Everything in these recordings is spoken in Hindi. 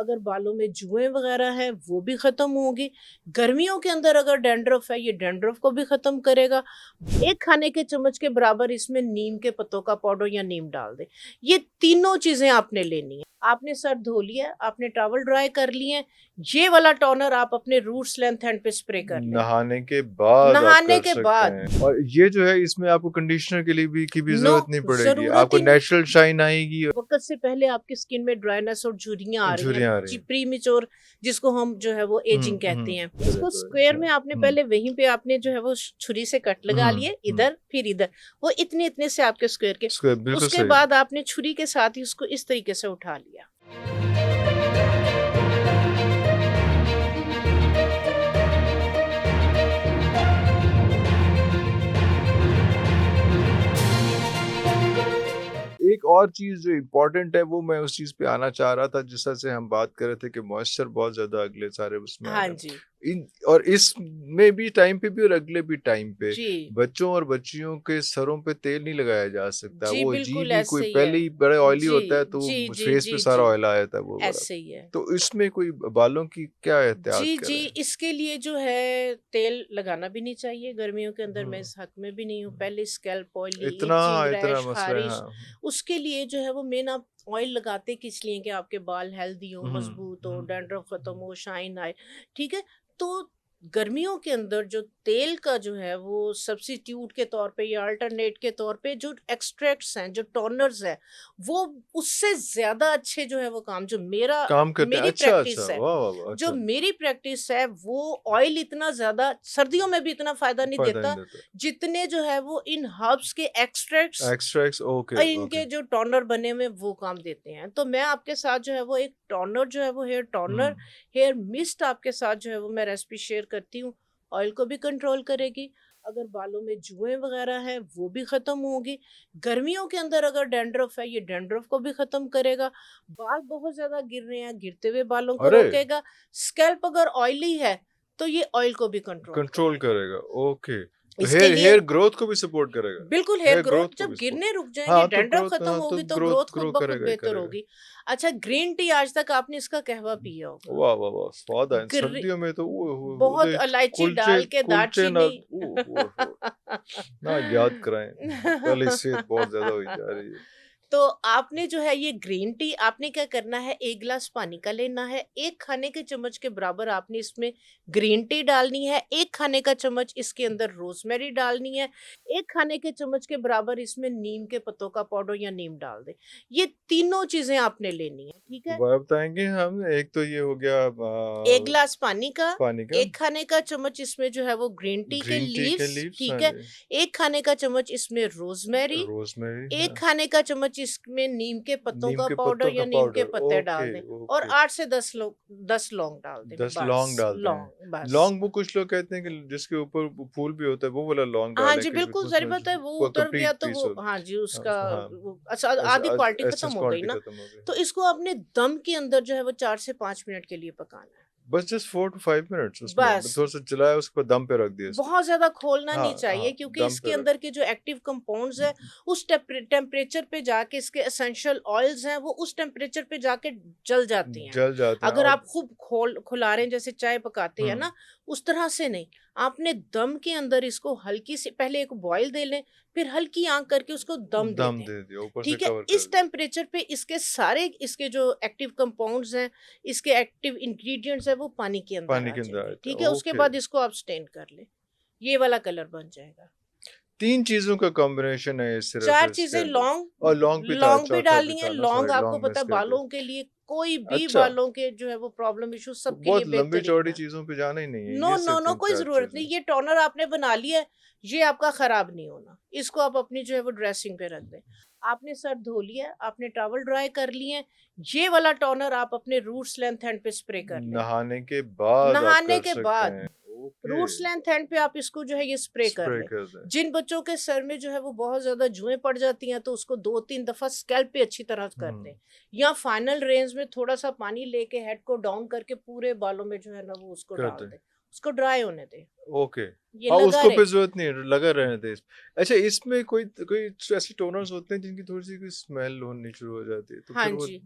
अगर बालों में जुएँ वगैरह हैं वो भी ख़त्म होंगी। गर्मियों के अंदर अगर डैंड्रफ है ये डैंड्रफ को भी ख़त्म करेगा। 1 खाने के चम्मच के बराबर इसमें नीम के पत्तों का पाउडर या नीम डाल दें। ये तीनों चीज़ें आपने लेनी है। आपने सर धो लिया, आपने टॉवल ड्राई कर लिए हैं, ये वाला टोनर आप अपने रूट्स लेंथ एंड पे स्प्रे कर लें। नहाने के बाद आप नहाने कर के सकते बाद। हैं। और ये जो है इसमें आपको कंडीशनर के लिए भी की भी नो, जरूरत नहीं पड़ेगी, ज़रूरत आपको ही नहीं। नेचुरल शाइन आएगी और वक़्त से पहले आपकी स्किन में ड्राइनेस और झुर्रियाँ आ रही हैं, झुर्रियाँ आ रही हैं। प्रीमेच्योर जिसको हम जो है वो एजिंग कहते हैं। इसको स्क्वायर में आपने पहले वहीं पे आपने जो है वो छुरी से कट लगा लिए, इधर फिर इधर, वो इतने-इतने से आपके स्क्वायर के। बिल्कुल उसके सही। बाद आपने छुरी के साथ ही उसको इस तरीके से उठा लिया। एक और चीज जो इम्पोर्टेंट है वो मैं उस चीज पे आना चाह रहा था, जिस तरह से हम बात कर रहे थे कि मॉइस्चर बहुत ज्यादा अगले सारे उसमें आ हाँ रहा है। जी। और इस में भी टाइम पे भी और अगले भी टाइम पे जी। बच्चों और बच्चियों के सरों पे तेल नहीं लगाया जा सकता। जी, वो बिल्कुल भी कोई ऐसे ही पहले है। ही बड़े ऑयली जी, होता है तो जी, वो जी, फेस पे जी, सारा जी, ऑयल आ जाता है वो वाला। ऐसे ही है। तो इसमें कोई बालों की क्या एहतियात जी, जी, करें? इसके लिए जो है तेल लगाना भी नहीं चाहिए गर्मियों के अंदर, मैं हम्म, इस हक में भी नहीं हूँ। पहले स्कैल्प ऑयली, इतना इचिंग, इतना रैश, मसला है, खारिश, हाँ। उसके लिए जो है वो मेन आप ऑयल लगाते किस लिए कि आपके बाल हेल्दी हो, हम्म, मजबूत हो, डैंड्रफ खत्म हो, शाइन आए, ठीक है? तो गर्मियों के अंदर जो तेल का जो है वो सब्स्टिट्यूट के तौर पे या अल्टरनेट के तौर पे जो एक्सट्रैक्ट्स हैं, जो टोनर्स हैं, वो उससे ज़्यादा अच्छे जो है वो काम जो काम करते हैं। मेरी अच्छा अच्छा, प्रैक्टिस है, वाह वाह वाह, जो अच्छा। मेरी प्रैक्टिस है वो ऑयल इतना ज्यादा सर्दियों में भी इतना फायदा नहीं फायदा नहीं देता देता। जितने जो है वो इन हर्ब्स के एक्सट्रैक्ट्स एक्सट्रैक्ट्स, ओके और ओके। इनके जो टोनर बने हुए वो काम देते हैं। तो मैं आपके साथ जो है वो एक टोनर जो है वो हेयर टोनर, हेयर मिस्ट आपके साथ जो है वो मैं रेसिपी शेयर करती हूँ। ऑयल को भी कंट्रोल करेगी, अगर बालों में जुएं वगैरह हैं वो भी खत्म होगी। गर्मियों के अंदर अगर डैंड्रफ है ये डैंड्रफ को भी खत्म करेगा। बाल बहुत ज्यादा गिर रहे हैं, गिरते हुए बालों को अरे रोकेगा। स्कैल्प अगर ऑयली है तो ये ऑयल को भी कंट्रोल कंट्रोल करेगा। करेगा, ओके। तो इसके हेयर लिए हेयर ग्रोथ को भी सपोर्ट करेगा। बिल्कुल हेयर हेयर ग्रोथ ग्रोथ को जब भी सपोर्ट। गिरने रुक जाएंगे, हाँ तो डैंड्रफ ग्रोथ, खत्म हाँ तो होगी तो ग्रोथ ग्रोथ खुद ग्रो ब खुद करेगा ही बेहतर करेगा। होगी। अच्छा, ग्रीन टी आज तक आपने इसका कहवा पिया होगा। वाह वाह वाह, स्वाद है ग्री सर्दियों में तो वो बहुत तो इलायची कुलचे डाल के कुलचे ना, दालचीनी ना याद कराएं, कल इससे बहुत ज्यादा हुई जा रही है। तो आपने जो है ये ग्रीन टी आपने क्या करना है, 1 गिलास पानी का लेना है, 1 खाने के चम्मच के बराबर आपने इसमें ग्रीन टी डालनी है, 1 खाने का चम्मच इसके अंदर रोज़मेरी डालनी है, 1 खाने के चम्मच के बराबर इसमें नीम के पत्तों का पाउडर या नीम डाल दें। ये तीनों चीज़ें आपने लेनी है, ठीक है? दोबारा बताएंगे हम, एक तो ये हो गया 1 गिलास पानी का, पानी का, 1 खाने का चम्मच इसमें जो है वो ग्रीन टी के ग्रीन टी के लीव्स, लीव्स, हाँ ठीक है? जी, 1 खाने का चम्मच इसमें रोज़मेरी, रोजमेरी, 1 हाँ, खाने का चम्मच इसमें नीम के पत्तों नीम का के पाउडर पत्तों का या नीम के पाउडर, पत्ते डाल ओके दें और ओके। 8 से 10 लौंग डाल दें, 10 लौंग बस डालते हैं। लौंग बस। लौंग वो कुछ लोग कहते हैं कि जिसके ऊपर फूल भी होता है वो वाला लौंग हाँ डालें जी, कि बिल्कुल सही उसमें बात है, वो उतर गया कंप्लीट तो पीस वो हो। हाँ जी, उसका हाँ, वो अच्छा आधी क्वालिटी खत्म एसेंस हो गई क्वांटिटी ना। खत्म हो गई। तो इसको आपने दम के अंदर जो है वो 4 से 5 मिनट के लिए पकाना है। बस जस्ट 4 टू 5 मिनट्स उसमें बस। थोड़ा सा चलाया, उसके बाद दम पे रख दिया इसको। बहुत ज़्यादा खोलना हाँ नहीं चाहिए हाँ, क्योंकि दम इसके पे रख। अंदर के जो एक्टिव कंपाउंड्स हैं उस टेम्परेचर पे जाके इसके एसेंशियल ऑयल्स हैं वो उस टेम्परेचर पे जाके जल जाती हैं। जल जाते हैं अगर और आप खूब खुला रहे हैं जैसे चाय पकाते हैं हम्म ना, उस तरह से नहीं। आपने दम के अंदर इसको हल्की सी पहले एक बॉईल दे लें, फिर हल्की आंच करके उसको दम दे दम दें। दे दिया, ऊपर से ठीक है? कवर कर इस दिया। टेम्परेचर पे इसके सारे इसके जो एक्टिव कंपाउंड्स हैं, इसके एक्टिव इंग्रेडिएंट्स हैं वो पानी के अंदर पानी आ के अंदर जाएंगे। आता है, ठीक है? उसके ओके। बाद इसको आप स्टेन कर लें। ये वाला कलर बन जाएगा। 3 चीजों का कॉम्बिनेशन है इस सिर्फ 4 इसके चीज़ें अंदर। लौंग और लौंग भी था, लौंग भी चौथा भी डालनी है। था ना, लौंग सॉरी आपको लौंग पता मिस है कर दिया। बालों के लिए कोई भी अच्छा, बालों के जो है वो प्रॉब्लम इश्यू तो सबके लिए बहुत लंबी बेहतरीन चौड़ी है। चीजों पे जाना ही नहीं है, नो, ये नो, सिर्फ नो, इन कोई 4 ज़रूरत नहीं। चीजें। ये टोनर आपने बना लिया है, ये आपका खराब नहीं होना। इसको आप अपनी जो है वो ड्रेसिंग पे रख दें। आपने सर धो लिया है, आपने टॉवल ड्राई कर लिए हैं, ये वाला टोनर आप अपने रूट्स लेंथ एंड पे स्प्रे कर लें। नहाने के बाद आप नहाने कर के सकते बाद हैं, ओके। रूट्स लेंथ एंड पे आप इसको जो है ये स्प्रे कर स्प्रे लें। कर दें। जिन बच्चों के सर में जो है वो बहुत ज्यादा जुएं पड़ जाती हैं तो उसको 2-3 दफा स्कैल्प पे अच्छी तरह कर दें, या फाइनल रेंज में थोड़ा सा पानी लेके हेड को डाउन करके पूरे बालों में जो है ना वो उसको कर डाल दें, दें, उसको ड्राई होने दें। ओके। ये हाँ, लगा उसको रहे। पे ज़रूरत नहीं है, लगा रहने दे। अच्छा, इसमें कोई कोई ऐसे टोनर्स होते हैं जिनकी थोड़ी-सी कोई स्मेल होनी शुरू हो जाती है, तो हाँ फिर वो जी।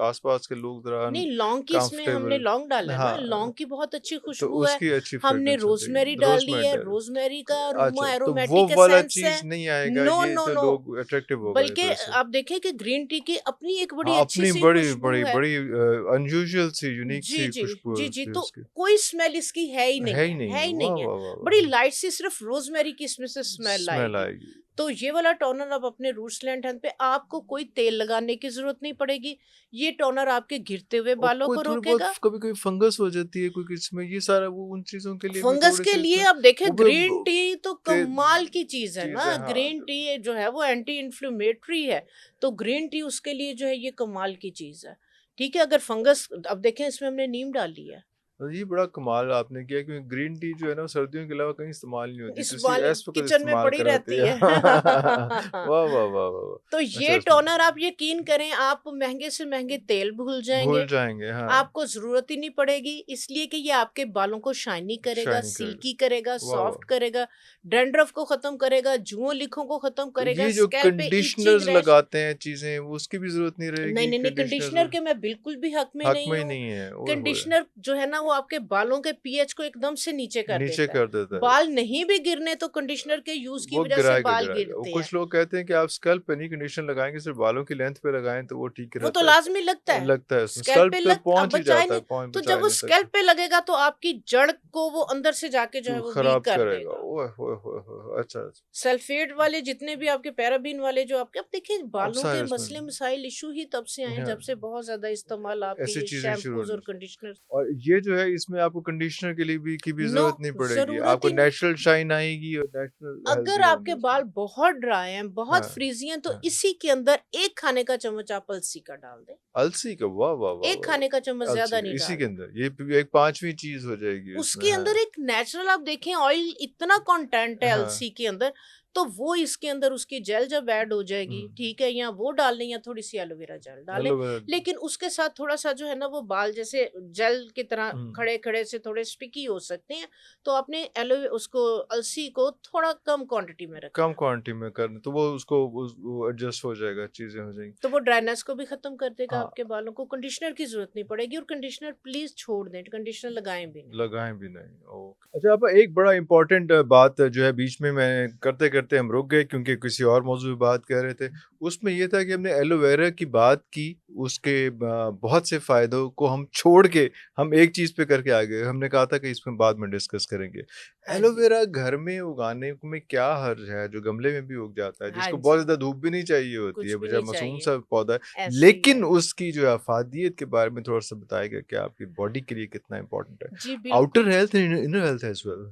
आस-पास के लोग ज़रा नहीं, लौंग की इसमें हमने अनकम्फर्टेबल। लौंग डाला है ना, हाँ, लौंग की बहुत अच्छी तो खुशबू है। उसकी अच्छी हमने फ्रेग्रेंस हो रोज़मेरी जाएगी, डाली रोज़मेरी है, डाल। रोज़मेरी का अरोमा अच्छा, तो वो एरोमेटिक वाला एसेंस है। चीज़ नहीं आएगा, नो, ये नो, तो नो। लोग अट्रैक्टिव हो गए बल्कि थोड़े से। आप देखें कि ग्रीन टी की अपनी एक बड़ी हाँ, अपनी अच्छी-सी बड़ी, खुशबू बड़ी, है। बड़ी अनयूजुअल सी, यूनिक जी, सी जी। खुशबू है जी, जी, उसकी तो उसकी। कोई स्मेल इसकी है ही है नहीं ही है, नहीं है है, ही वाह, नहीं है। वाह, वाह, बड़ी वाह! लाइट सी सिर्फ़ रोज़मेरी की इसमें से स्मेल स्मेल आएगी। आएगी। तो ये वाला टोनर आप अपने रूट्स लैंड हैंड पे आपको कोई तेल लगाने की ज़रूरत नहीं पड़ेगी। ये टोनर आपके गिरते हुए और बालों कोई को थोड़ी बहुत रोकेगा। कभी-कभी फंगस हो जाती है, कोई इसमें ये सारा वो उन चीज़ों के लिए भी फंगस थोड़े के से लिए इसमें आप देखें, वो भी ग्रीन ब टी तो ते कमाल की चीज़ है चीज़ ना। है, हाँ, ग्रीन टी जो है वो एंटी इन्फ्लेमेटरी है। तो ग्रीन टी उसके लिए जो है ये कमाल की चीज़ है। ठीक है, अगर फंगस अब देखें इसमें हमने नीम डाली है। ये बड़ा कमाल आपने किया, क्योंकि ग्रीन टी जो है ना, सर्दियों के अलावा कहीं इस्तेमाल नहीं होती, इस तो इसी वाले इस वक़्त किचन में इस्तेमाल पड़ी कराती रहती है। है। वाह, वाह, वाह, वाह, तो वाह! अच्छा, ये अच्छा, टोनर आप यकीन करें, आप महँगे से महँगे तेल भूल भूल जाएँगे। जाएँगे, हाँ, आपको ज़रूरत ही नहीं पड़ेगी, इसलिए कि ये आपके बालों को शाइनी करेगा, शाइन कर सिल्की करेगा, वाह, वाह! सॉफ्ट करेगा, डैंड्रफ को ख़त्म करेगा, जुओं लिखों को ख़त्म तो करेगा, ये जो स्कैल्प पे इचिंग कंडीशनर्स रैश। लगाते हैं चीज़ें, वो उसकी भी ज़रूरत नहीं नहीं, रहेगी, नहीं, नहीं, कंडीशनर्स कंडीशनर के मैं बिल्कुल भी हक में हक में नहीं ही हूँ। नहीं है, ओए होए! कंडीशनर जो है ना वो आपके बालों के पीएच को एकदम से नीचे कर नीचे देता है। कर देता है। बाल नहीं भी गिरने तो कंडीशनर के यूज़ की वो वज़ह से गिराएगा, बाल गिराएगा। वो गिरते हैं। कुछ लोग कहते हैं कि आप स्कल्प पे नहीं कंडीशनर लगाएँगे, सिर्फ़ बालों की लेंथ पे लगाएँ तो वो ठीक वो तो रहता है। लाज़मी लगता है। लगता है उसमें, स्कैल्प स्कल्प पे पे लग अब पहुँच ही बचा ही जाता है, नहीं। पहुँच तो बचा जब ही वो नहीं स्कैल्प सकता। पे लगेगा तो आपकी जड़ को वो अंदर से जाके जो है तो वो वीक खराब कर करेगा। देगा। ओए होए होए होए! अच्छा, अच्छा। सल्फेट वाले जितने भी आपके पैराबीन वाले जो आपके, अब देखिए अब बालों के सारे उसमें मसले मसाइल इशू ही तब से आए हैं हाँ, जब से बहुत ज़्यादा इस्तेमाल आपके ऐसी ये चीज़ें शुरू शैम्पूज़ होनी और कंडीशनर। और ये जो है, इसमें आपको कंडीशनर के लिए भी नो, ज़रूरत नहीं पड़ेगी। ज़रूरत आपको ही नहीं। नेचुरल शाइन आएगी और नेचुरल हेल्थ अगर भी होंगे आपके उसमें। बाल बहुत ड्राई हैं, बहुत हाँ, फ्रीज़ी हैं, तो हाँ। इसी के अंदर 1 खाने का चम्मच आप अलसी का डाल दें। अलसी का वाह, वाह, वाह, 1 वाह, खाने का चम्मच वाह! अलसी ज़्यादा का नहीं इसी के डालना। अंदर, ये भी एक 5वीं चीज़ हो जाएगी उसमें, उसके हाँ। अंदर एक नेचुरल आप देखें ऑयल इतना कंटेंट है हाँ। अलसी के अंदर, तो वो इसके अंदर उसकी जेल जब ऐड हो जाएगी, हुँ, ठीक है, या वो डाल लें या थोड़ी सी एलोवेरा जेल डालें। एलोवेरा लेकिन उसके साथ थोड़ा सा जो है ना वो बाल जैसे जेल की तरह हुँ, खड़े खड़े से थोड़े स्टिकी हो सकते हैं। तो आपने एलो उसको अलसी को थोड़ा कम क्वांटिटी में कम रखना है। क्वांटिटी में करना, तो वो उसको वो एडजस्ट हो जाएगा, चीज़ें हो जाएँगी। तो वो ड्राइनेस को भी खत्म कर देगा हाँ, आपके बालों को। कंडीशनर की जरूरत नहीं पड़ेगी, और कंडीशनर प्लीज छोड़ दें, कंडीशनर लगाएं भी नहीं। लगाएँ भी नहीं, ओके। अच्छा, आप एक बड़ा इम्पोर्टेंट बात जो है बीच में मैं करते-करते हम रुक गए, क्योंकि किसी और मौज़ू पे बात कर रहे थे। उसमें ये था कि हमने एलोवेरा की बात की, उसके बहुत से फ़ायदों को हम छोड़ के हम एक चीज़ पे करके आ गए। हमने कहा था कि इसमें बाद में डिस्कस करेंगे। हाँ जी। एलोवेरा घर में उगाने में क्या हर्ज है, जो गमले में भी उग जाता है, हाँ जिसको बहुत जी। ज़्यादा धूप भी नहीं चाहिए होती है, कुछ भी बेचारा नहीं मासूम चाहिए, सा पौधा है। ऐसे ही लेकिन है। उसकी जो अफ़ादियत के बारे में थोड़ा-सा बताइएगा कि आपकी बॉडी के लिए कितना इम्पोर्टेंट है? जी आउटर बिल्कुल। Health and inner health as well.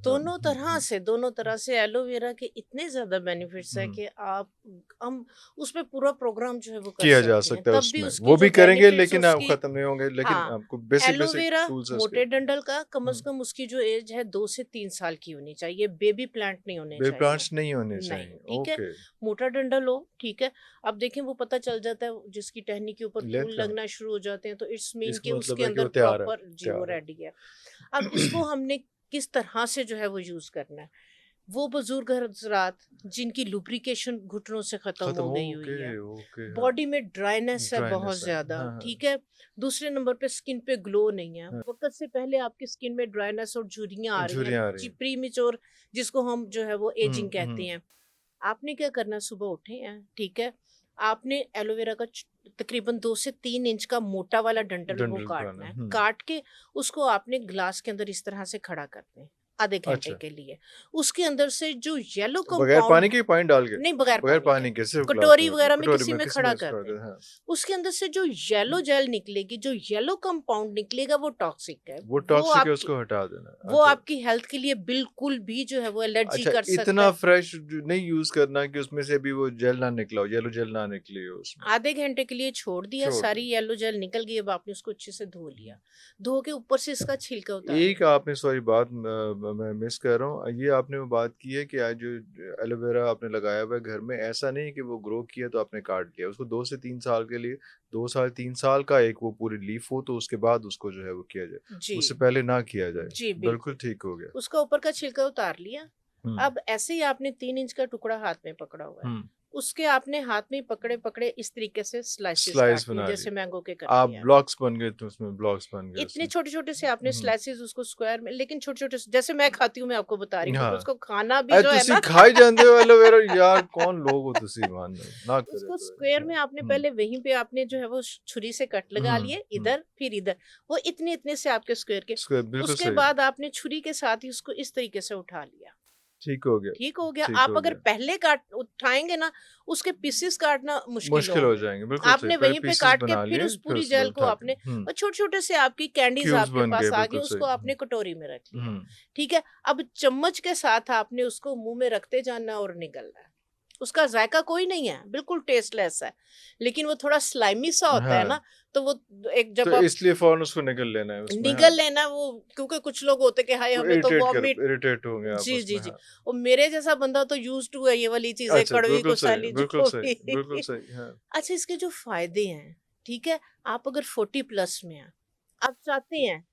हाँ, दोनों तरह से एलोवेरा के इतने ज़्यादा बेनिफिट्स हैं हुँ। कि आप हम उसपे पूरा प्रोग्राम जो है वो कर किया जा सकते हैं। सकता है तब भी उसमें। उसके वो जो भी करेंगे, बेनिफिट्स लेकिन आप उसकी। ख़त्म नहीं होंगे, लेकिन हाँ, आपको बेसिक एलोवेरा टूल्स है उसके। मोटे डंडल का कम से हुँ, कम उसकी जो एज है 2 से 3 साल की होनी चाहिए, बेबी प्लांट नहीं होने बेबी चाहिए। प्लांट्स नहीं होने नहीं, चाहिए। ठीक है? ओके, मोटा डंडल हो, ठीक है? अब देखें वो पता चल जाता है जिसकी टहनी के ऊपर लेंथ फूल का लगना शुरू हो जाते हैं, तो इट्स मीन कि इसका मतलब उसके है कि अंदर वो तैयार है, प्रॉपर जी वो तैयार है। रेडी है। अब इसको हमने किस तरह से जो है वो यूज़ करना है। वो बुजुर्ग हज़रात जिनकी लुब्रिकेशन घुटनों से ख़त्म ख़त्म हो गई हुई ओके, है, ओके, हाँ। बॉडी में ड्राइनेस है बहुत ड्राइनेस है। ज़्यादा, हाँ, हाँ, ठीक है? दूसरे नंबर पे स्किन पे ग्लो नहीं है। हाँ। वक़्त से पहले आपकी स्किन में ड्राइनेस और झुर्रियाँ आ रही हैं, झुर्रियाँ आ रही जी हैं। प्रीमेच्योर, जिसको हम जो है वो हुँ, एजिंग कहते हुँ। हैं। आपने क्या करना है, सुबह उठे हैं, ठीक है? आपने एलोवेरा का तकरीबन 2 से 3 इंच का मोटा वाला डंठल वो डंठल काटना बनाना। है। हुँ। काट के उसको आपने ग्लास के अंदर इस तरह से खड़ा कर दें, आधे घंटे अच्छा, के लिए। उसके अंदर से जो येलो बगैर कंपाउंड, पानी के पानी डाल के? नहीं बगैर बगैर पानी के, पानी के सिर्फ़ ग्लास कटोरी में वगैरह में कटोरी किसी में में किसी में खड़ा कर इसको दें। हाँ। उसके अंदर से जो येलो जेल निकलेगी, जो येलो कंपाउंड निकलेगा वो टॉक्सिक है। वो टॉक्सिक है, उसको हटा देना। वो अच्छा। आपकी हेल्थ के लिए बिल्कुल भी जो है वो एलर्जी अच्छा, कर सकता इतना है। फ्रेश नहीं यूज़ करना कि उसमें से भी वो जेल ना निकला हो, येलो जेल ना निकली हो उसमें। आधे घंटे के लिए छोड़ दिया, छोड़ सारी दें। येलो जेल निकल गई, अब आपने उसको अच्छे से धो लिया। धो के ऊपर से इसका छिलका उतारें। एक आपने सॉरी बात मैं मिस कर रहा हूँ। ये आपने वो बात की है कि आज जो एलोवेरा आपने लगाया हुआ है घर में, ऐसा नहीं है कि वो ग्रो किया तो आपने काट लिया। उसको 2 से 3 साल के लिए, 2 साल 3 साल का एक वो पूरी लीफ हो तो उसके बाद उसको जो है वो किया जाए। जी उससे पहले ना किया जाए। जी बिल्कुल बिल्कुल। ठीक हो गया। उसका ऊपर का छिलका उतार लिया। हुँ, अब ऐसे ही आपने 3 इंच का टुकड़ा हाथ में पकड़ा हुआ है, हुँ। उसके आपने हाथ में पकड़े पकड़े इस तरीके से स्लाइसेस स्लाइस काटनी है, बना जैसे लिए। मैंगो के आप करते हैं। ब्लॉक्स बन गए तो उसमें ब्लॉक्स बन गए इतने उसमें। छोटे छोटे से आपने हुँ। स्लाइसेस उसको स्क्वायर में, लेकिन छोटे छोटे जैसे मैं खाती हूँ, मैं आपको बता रही हूँ, क्योंकि हाँ। उसको खाना भी जो है तुसी ना खाई जांदे हो एलोवेरा यार, कौन लोग हो तुसी मान ना करे उसको तो। स्क्वायर हाँ। में आपने हुँ, पहले वहीं पे आपने जो है वो छुरी से कट लगा हुँ, लिए, हुँ। इधर फिर इधर, वो इतने इतने से आपके स्क्वायर के। उसका बिल्कुल उसके सही। बाद आपने छुरी के साथ ही उसको इस तरीके से उठा लिया। ठीक हो गया, ठीक हो गया। ठीक आप हो अगर गया। पहले काट उठाएंगे ना, उसके पीसेस काटना मुश्किल मुश्किल हो होंगे। जाएँगे, बिल्कुल सही। आपने पहले वहीं पे पीसेस काट के बना फिर लिए, उस फिर पूरी उसको जेल को उठा के आपने, और छोटे छोटे से आपकी कैंडीज क्यूब्स आपके बन गए, पास आ गई, बिल्कुल सही। उसको आपने कटोरी में रख लिया। हुँ, ठीक है। अब चम्मच के साथ आपने उसको मुंह में रखते जाना और निगलना है। उसका जायका कोई नहीं है, बिल्कुल टेस्टलेस है, लेकिन वो थोड़ा स्लाइमी सा होता है हाँ, ना, तो वो एक तो जब आप इसलिए फ़ौरन उसको निगल लेना है उसमें, हाँ। निगल लेना वो, क्योंकि कुछ लोग होते कि हाय वो हमें तो वॉमिट। इरिटेट होंगे आप जी, जी, उसमें, जी। हाँ। और मेरे जैसा बंदा तो यूज़्ड टू है ये वाली चीज़ें, अच्छा, कड़वी बिल्कुल को सही, बिल्कुल भी। सही, हाँ। अच्छा, इसके जो फ़ायदे हैं, ठीक है? आप अगर 40 प्लस में हैं, आप चाहते हैं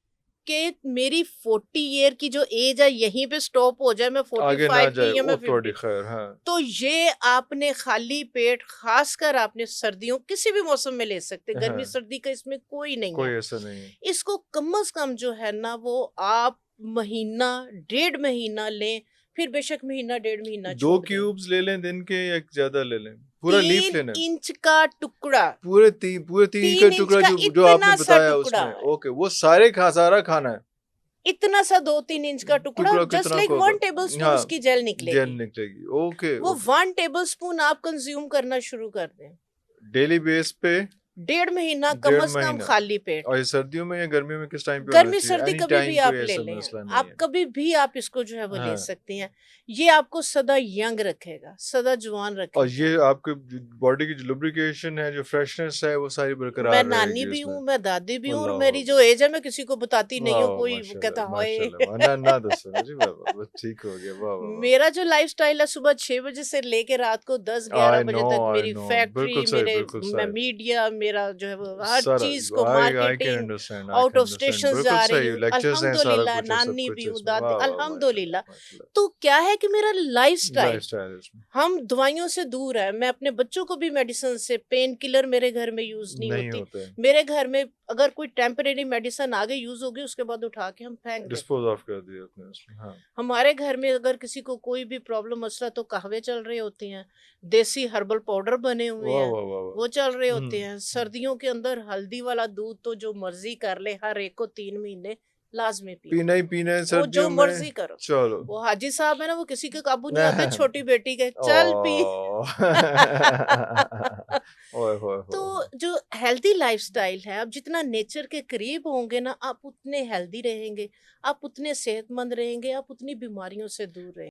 कि मेरी 40 ईयर की जो एज है यहीं पे स्टॉप हो जाए, मैं आगे ना 45 जाए, की या मैं वो थोड़ी 50, ख़ैर, हाँ। तो ये आपने खाली पेट, ख़ासकर आपने सर्दियों किसी भी मौसम में ले सकते हैं, हाँ, गर्मी-सर्दी का इसमें कोई नहीं कोई है। ऐसा नहीं है। इसको कम से कम जो है ना वो आप महीना, 1.5 महीना लें, फिर बेशक महीना, 1.5 महीना 2 छोड़ दें। क्यूब्स ले लें दिन के या ज़्यादा ले लें? पूरा लीफ 3 लेना है? इंच का टुकड़ा, पूरे 3 का 3 इंच टुकड़ा का जो जो आपने इतना सा बताया टुकड़ा, उसमें, ओके, वो सारे सारा खाना है? इतना सा 2-3 इंच का टुकड़ा, टुकड़ा जस्ट कितना लाइक का होगा? 1 टेबल स्पून हाँ, उसकी जेल जेल निकलेगी। निकलेगी, ओके, वो ओके। 1 टेबल स्पून आप कंज्यूम करना शुरू कर दें। डेली बेस पे 1.5 महीना कम 1.5 से कम महीना। खाली पेट। और ये सर्दियों में या गर्मियों में किस टाइम पे होना गर्मी चाहिए? सर्दी एनी कभी भी टाइम कोई आप ले ऐसा लें, मसला नहीं आप है। कभी भी आप इसको जो है वो ले हाँ, सकती हैं। ये आपको सदा यंग रखेगा, सदा जवान और रखेगा। ये आपके बॉडी की जो लुब्रिकेशन है, जो फ्रेशनेस है, वो सारी मैं बरकरार नानी रहेगी भी उसमें। हूँ, मैं दादी भी हूँ, और अल्लाहू मेरी जो अकबर। एज है मैं किसी को बताती नहीं हूँ, वाह! कोई वो कहता माशाल्लाह, हाय। माशाल्लाह। ना ना दसो ना जी, वाह, वाह, बस ठीक हो गया। वाह, वाह, वाह, मेरा वाह। जो लाइफस्टाइल है, सुबह 6 बजे से लेके रात को 10-11 बजे तक आई मेरी नो। फैक्ट्री, मेरे बिल्कुल मैं सही। मीडिया, मेरा जो है वो हर सारा चीज़ को I can marketing, understand, out of stations बिल्कुल जा रही सही, हूँ, लेक्चर्स हैं, सारा अल्हम्दुलिल्लाह, कुछ है, सब नानी कुछ भी है हूँ, इसमें। दादी, वाह, वाह, माशाल्लाह, अल्हम्दुलिल्लाह। माशाल्लाह। तो क्या है कि मेरा लाइफस्टाइल, लाइफ़स्टाइल है इसमें। हम दवाइयों से दूर है। मैं अपने बच्चों को भी मेडिसिन से, पेन किलर मेरे घर में यूज़ नहीं नहीं होती। होते हैं। मेरे घर में अगर कोई टेम्परेरी मेडिसिन आगे यूज़ होगी, उसके बाद उठा के हम फेंक देते डिस्पोज़ हैं। ऑफ कर दिया आपने उसमें, हाँ। हमारे घर में अगर किसी को कोई भी प्रॉब्लम मसला, तो कहवे चल रहे होते हैं, देसी हर्बल पाउडर बने हुए वाह, हैं, वाह, वाह, वाह! वो चल रहे होते हुँ, हैं। सर्दियों के अंदर हल्दी वाला दूध तो जो मर्ज़ी कर ले, हर एक को 3 महीने लाज़मी पीना पीना है। ही पीना है वो जो सर्दियों में, मर्ज़ी करो। चलो। वो हाजी साहब है ना, वो किसी के काबू नहीं आते, छोटी बेटी के, चल पी। ओह! ओए होए तो होए होए! जो हेल्दी लाइफस्टाइल है, आप जितना नेचर के करीब होंगे ना, आप उतने हेल्दी रहेंगे, आप उतने सेहतमंद रहेंगे, आप उतनी बीमारियों से दूर रहेंगे।